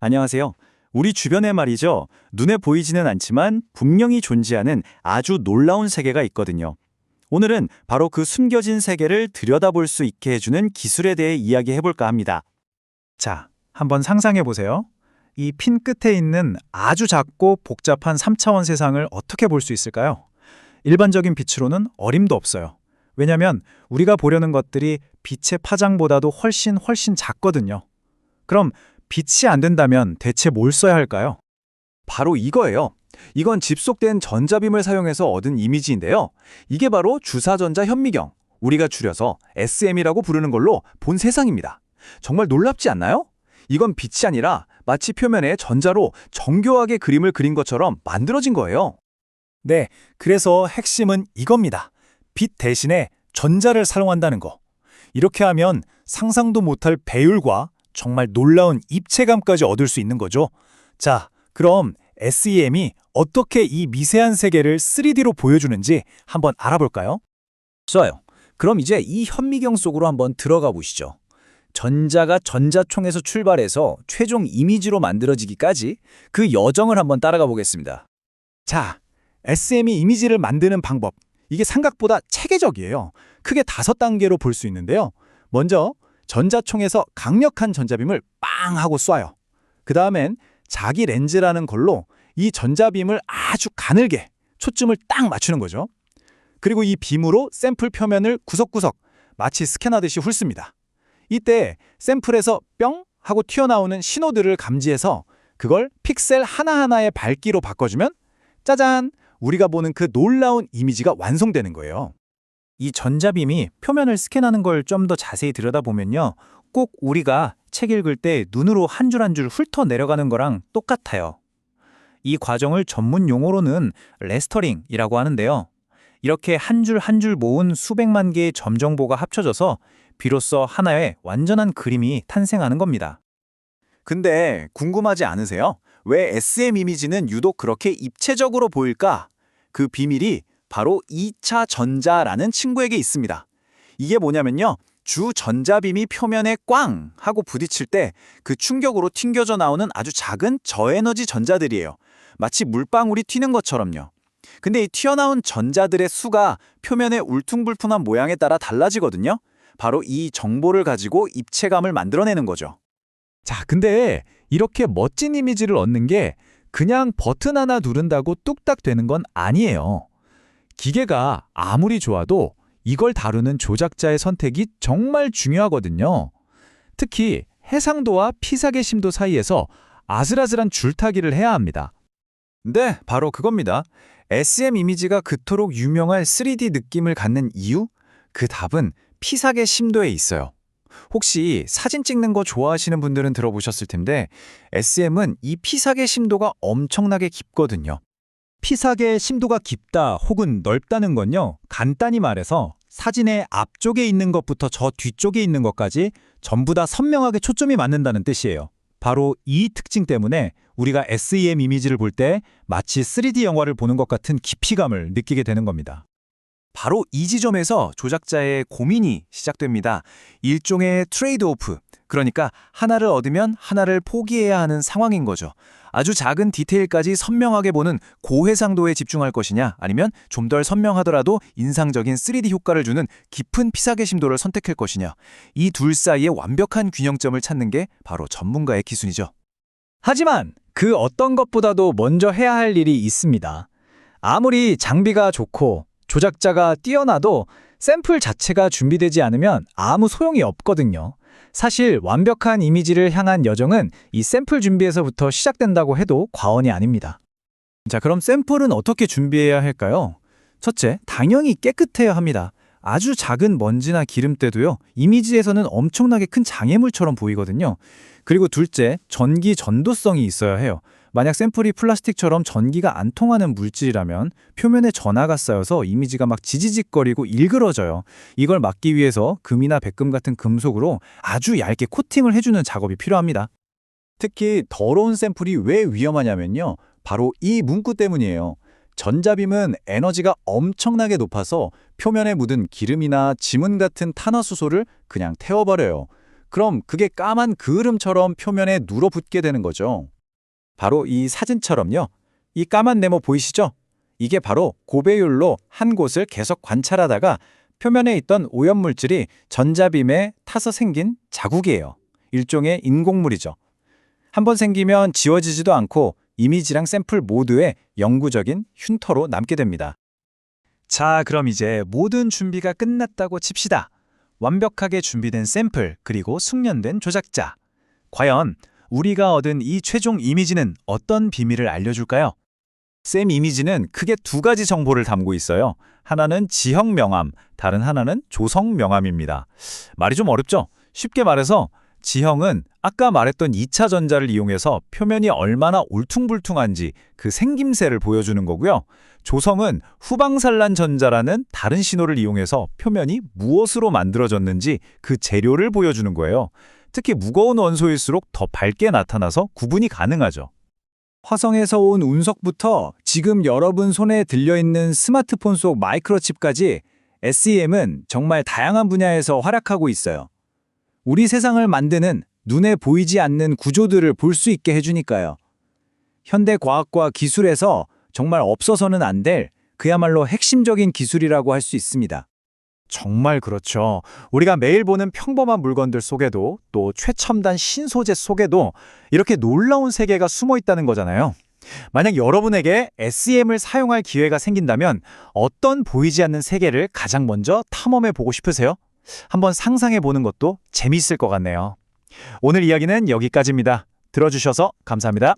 안녕하세요. 우리 주변에 말이죠. 눈에 보이지는 않지만 분명히 존재하는 아주 놀라운 세계가 있거든요. 오늘은 바로 그 숨겨진 세계를 들여다볼 수 있게 해주는 기술에 대해 이야기해 볼까 합니다. 자, 한번 상상해 보세요. 이 핀 끝에 있는 아주 작고 복잡한 3차원 세상을 어떻게 볼 수 있을까요? 일반적인 빛으로는 어림도 없어요. 왜냐하면 우리가 보려는 것들이 빛의 파장보다도 훨씬 작거든요. 그럼 빛이 안 된다면 대체 뭘 써야 할까요? 바로 이거예요. 이건 집속된 전자빔을 사용해서 얻은 이미지인데요. 이게 바로 주사전자 현미경, 우리가 줄여서 SM이라고 부르는 걸로 본 세상입니다. 정말 놀랍지 않나요? 이건 빛이 아니라 마치 표면에 전자로 정교하게 그림을 그린 것처럼 만들어진 거예요. 네, 그래서 핵심은 이겁니다. 빛 대신에 전자를 사용한다는 거. 이렇게 하면 상상도 못할 배율과 정말 놀라운 입체감까지 얻을 수 있는 거죠. 자, 그럼 SEM이 어떻게 이 미세한 세계를 3D로 보여주는지 한번 알아볼까요? 좋아요. 그럼 이제 이 현미경 속으로 한번 들어가 보시죠. 전자가 전자총에서 출발해서 최종 이미지로 만들어지기까지 그 여정을 한번 따라가 보겠습니다. 자, SM이 이미지를 만드는 방법. 이게 생각보다 체계적이에요. 크게 5단계로 볼 수 있는데요. 먼저 전자총에서 강력한 전자빔을 빵 하고 쏴요. 그 다음엔 자기 렌즈라는 걸로 이 전자빔을 아주 가늘게 초점을 딱 맞추는 거죠. 그리고 이 빔으로 샘플 표면을 구석구석 마치 스캔하듯이 훑습니다. 이때 샘플에서 뿅 하고 튀어나오는 신호들을 감지해서 그걸 픽셀 하나하나의 밝기로 바꿔주면 짜잔! 우리가 보는 그 놀라운 이미지가 완성되는 거예요. 이 전자빔이 표면을 스캔하는 걸 좀 더 자세히 들여다보면요. 꼭 우리가 책 읽을 때 눈으로 한 줄 한 줄 훑어 내려가는 거랑 똑같아요. 이 과정을 전문 용어로는 레스터링이라고 하는데요. 이렇게 한 줄 한 줄 모은 수백만 개의 점 정보가 합쳐져서 비로소 하나의 완전한 그림이 탄생하는 겁니다. 근데 궁금하지 않으세요? 왜 SM 이미지는 유독 그렇게 입체적으로 보일까? 그 비밀이 바로 2차 전자라는 친구에게 있습니다. 이게 뭐냐면요. 주 전자빔이 표면에 꽝 하고 부딪힐 때 그 충격으로 튕겨져 나오는 아주 작은 저에너지 전자들이에요. 마치 물방울이 튀는 것처럼요. 근데 이 튀어나온 전자들의 수가 표면의 울퉁불퉁한 모양에 따라 달라지거든요. 바로 이 정보를 가지고 입체감을 만들어내는 거죠. 자, 근데 이렇게 멋진 이미지를 얻는 게 그냥 버튼 하나 누른다고 뚝딱 되는 건 아니에요. 기계가 아무리 좋아도 이걸 다루는 조작자의 선택이 정말 중요하거든요. 특히 해상도와 피사계 심도 사이에서 아슬아슬한 줄타기를 해야 합니다. 네, 바로 그겁니다. SM 이미지가 그토록 유명한 3D 느낌을 갖는 이유? 그 답은 피사계 심도에 있어요. 혹시 사진 찍는 거 좋아하시는 분들은 들어보셨을 텐데 SM은 이 피사계 심도가 엄청나게 깊거든요. 피사계의 심도가 깊다 혹은 넓다는 건요, 간단히 말해서 사진의 앞쪽에 있는 것부터 저 뒤쪽에 있는 것까지 전부 다 선명하게 초점이 맞는다는 뜻이에요. 바로 이 특징 때문에 우리가 SEM 이미지를 볼 때 마치 3D 영화를 보는 것 같은 깊이감을 느끼게 되는 겁니다. 바로 이 지점에서 조작자의 고민이 시작됩니다. 일종의 트레이드오프, 그러니까 하나를 얻으면 하나를 포기해야 하는 상황인 거죠. 아주 작은 디테일까지 선명하게 보는 고해상도에 집중할 것이냐, 아니면 좀 덜 선명하더라도 인상적인 3D 효과를 주는 깊은 피사계 심도를 선택할 것이냐. 이 둘 사이의 완벽한 균형점을 찾는 게 바로 전문가의 기술이죠. 하지만 그 어떤 것보다도 먼저 해야 할 일이 있습니다. 아무리 장비가 좋고 조작자가 뛰어나도 샘플 자체가 준비되지 않으면 아무 소용이 없거든요. 사실 완벽한 이미지를 향한 여정은 이 샘플 준비에서부터 시작된다고 해도 과언이 아닙니다. 자, 그럼 샘플은 어떻게 준비해야 할까요? 첫째, 당연히 깨끗해야 합니다. 아주 작은 먼지나 기름때도요, 이미지에서는 엄청나게 큰 장애물처럼 보이거든요. 그리고 둘째, 전기 전도성이 있어야 해요. 만약 샘플이 플라스틱처럼 전기가 안 통하는 물질이라면 표면에 전하가 쌓여서 이미지가 막 지지직거리고 일그러져요. 이걸 막기 위해서 금이나 백금 같은 금속으로 아주 얇게 코팅을 해주는 작업이 필요합니다. 특히 더러운 샘플이 왜 위험하냐면요. 바로 이 문구 때문이에요. 전자빔은 에너지가 엄청나게 높아서 표면에 묻은 기름이나 지문 같은 탄화수소를 그냥 태워버려요. 그럼 그게 까만 그을음처럼 표면에 눌어붙게 되는 거죠. 바로 이 사진처럼요. 이 까만 네모 보이시죠? 이게 바로 고배율로 한 곳을 계속 관찰하다가 표면에 있던 오염물질이 전자빔에 타서 생긴 자국이에요. 일종의 인공물이죠. 한번 생기면 지워지지도 않고 이미지랑 샘플 모두에 영구적인 흉터로 남게 됩니다. 자, 그럼 이제 모든 준비가 끝났다고 칩시다. 완벽하게 준비된 샘플, 그리고 숙련된 조작자. 과연 우리가 얻은 이 최종 이미지는 어떤 비밀을 알려줄까요? 샘 이미지는 크게 두 가지 정보를 담고 있어요. 하나는 지형 명암, 다른 하나는 조성 명암입니다. 말이 좀 어렵죠? 쉽게 말해서 지형은 아까 말했던 2차 전자를 이용해서 표면이 얼마나 울퉁불퉁한지 그 생김새를 보여주는 거고요. 조성은 후방산란 전자라는 다른 신호를 이용해서 표면이 무엇으로 만들어졌는지 그 재료를 보여주는 거예요. 특히 무거운 원소일수록 더 밝게 나타나서 구분이 가능하죠. 화성에서 온 운석부터 지금 여러분 손에 들려있는 스마트폰 속 마이크로칩까지 SEM은 정말 다양한 분야에서 활약하고 있어요. 우리 세상을 만드는 눈에 보이지 않는 구조들을 볼 수 있게 해주니까요. 현대 과학과 기술에서 정말 없어서는 안 될 그야말로 핵심적인 기술이라고 할 수 있습니다. 정말 그렇죠. 우리가 매일 보는 평범한 물건들 속에도 또 최첨단 신소재 속에도 이렇게 놀라운 세계가 숨어 있다는 거잖아요. 만약 여러분에게 SEM을 사용할 기회가 생긴다면 어떤 보이지 않는 세계를 가장 먼저 탐험해 보고 싶으세요? 한번 상상해 보는 것도 재미있을 것 같네요. 오늘 이야기는 여기까지입니다. 들어주셔서 감사합니다.